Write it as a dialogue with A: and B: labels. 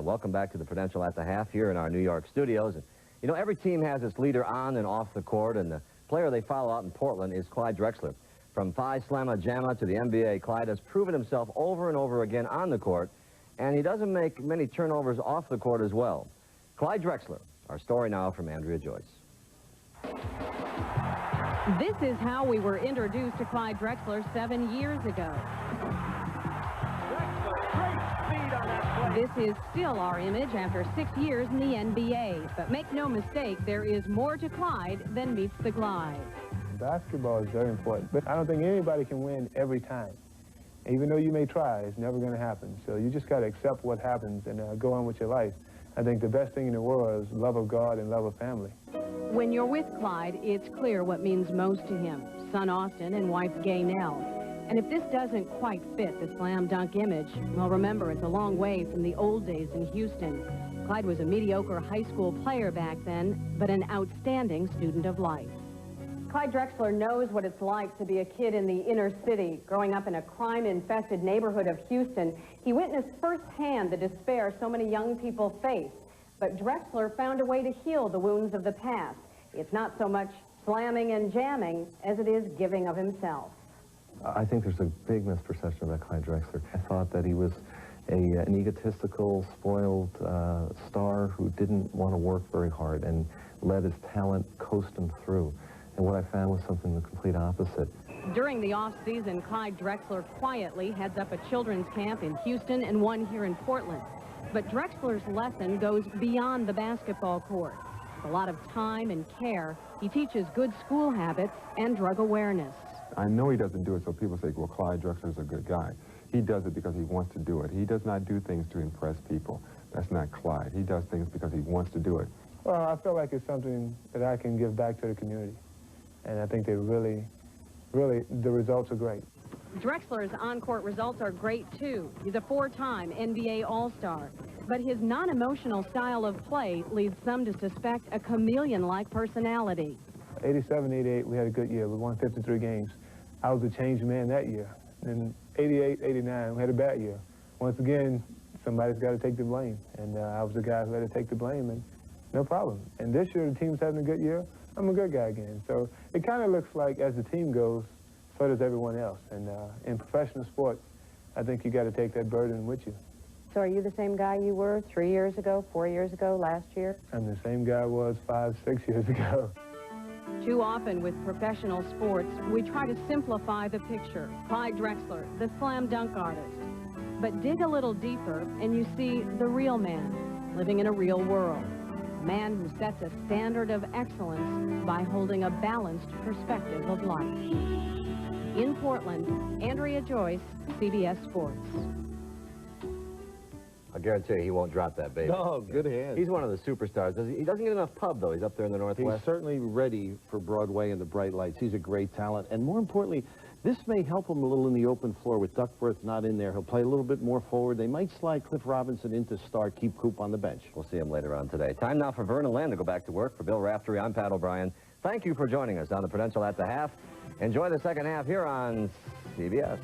A: Welcome back to the Prudential at the Half here in our New York studios. And, you know, every team has its leader on and off the court, and the player they follow out in Portland is Clyde Drexler. From Phi Slamma Jamma to the NBA, Clyde has proven himself over and over again on the court, and he doesn't make many turnovers off the court as well. Clyde Drexler, our story now from Andrea Joyce.
B: This is how we were introduced to Clyde Drexler 7 years ago. This is still our image after 6 years in the NBA. But make no mistake, there is more to Clyde than meets the glide.
C: Basketball is very important, but I don't think anybody can win every time. Even though you may try, it's never going to happen. So you just got to accept what happens and go on with your life. I think the best thing in the world is love of God and love of family.
B: When you're with Clyde, it's clear what means most to him, son Austin and wife Gaynell. And if this doesn't quite fit the slam dunk image, well, remember, it's a long way from the old days in Houston. Clyde was a mediocre high school player back then, but an outstanding student of life. Clyde Drexler knows what it's like to be a kid in the inner city. Growing up in a crime-infested neighborhood of Houston, he witnessed firsthand the despair so many young people face. But Drexler found a way to heal the wounds of the past. It's not so much slamming and jamming as it is giving of himself.
D: I think there's a big misperception about Clyde Drexler. I thought that he was an egotistical, spoiled star who didn't want to work very hard and let his talent coast him through. And what I found was something the complete opposite.
B: During the off-season, Clyde Drexler quietly heads up a children's camp in Houston and one here in Portland. But Drexler's lesson goes beyond the basketball court. With a lot of time and care, he teaches good school habits and drug awareness.
E: I know he doesn't do it so people say, well, Clyde Drexler's a good guy. He does it because he wants to do it. He does not do things to impress people. That's not Clyde. He does things because he wants to do it.
C: Well, I feel like it's something that I can give back to the community. And I think they really, the results are great.
B: Drexler's on-court results are great, too. He's a 4-time NBA All-Star. But his non-emotional style of play leads some to suspect a chameleon-like personality. 87,
C: 88, we had a good year. We won 53 games. I was a changed man that year. In 88, 89, we had a bad year. Once again, somebody's got to take the blame. And I was the guy who had to take the blame, and no problem. And this year, the team's having a good year. I'm a good guy again. So it kind of looks like as the team goes, so does everyone else. And in professional sports, I think you got to take that burden with you.
B: So are you the same guy you were 3 years ago, 4 years ago, last year?
C: I'm the same guy I was 5, 6 years ago.
B: Too often with professional sports, we try to simplify the picture. Clyde Drexler, the slam dunk artist. But dig a little deeper and you see the real man living in a real world. A man who sets a standard of excellence by holding a balanced perspective of life. In Portland, Andrea Joyce, CBS Sports.
A: I guarantee you he won't drop that baby.
D: No, good hand.
A: He's one of the superstars. He doesn't get enough pub, though. He's up there in the Northwest.
D: He's certainly ready for Broadway and the bright lights. He's a great talent. And more importantly, this may help him a little in the open floor with Duckworth not in there. He'll play a little bit more forward. They might slide Cliff Robinson in to start, keep Coop on the bench.
A: We'll see him later on today. Time now for Vernon Land to go back to work. For Bill Raftery, I'm Pat O'Brien. Thank you for joining us on the Prudential at the Half. Enjoy the second half here on CBS.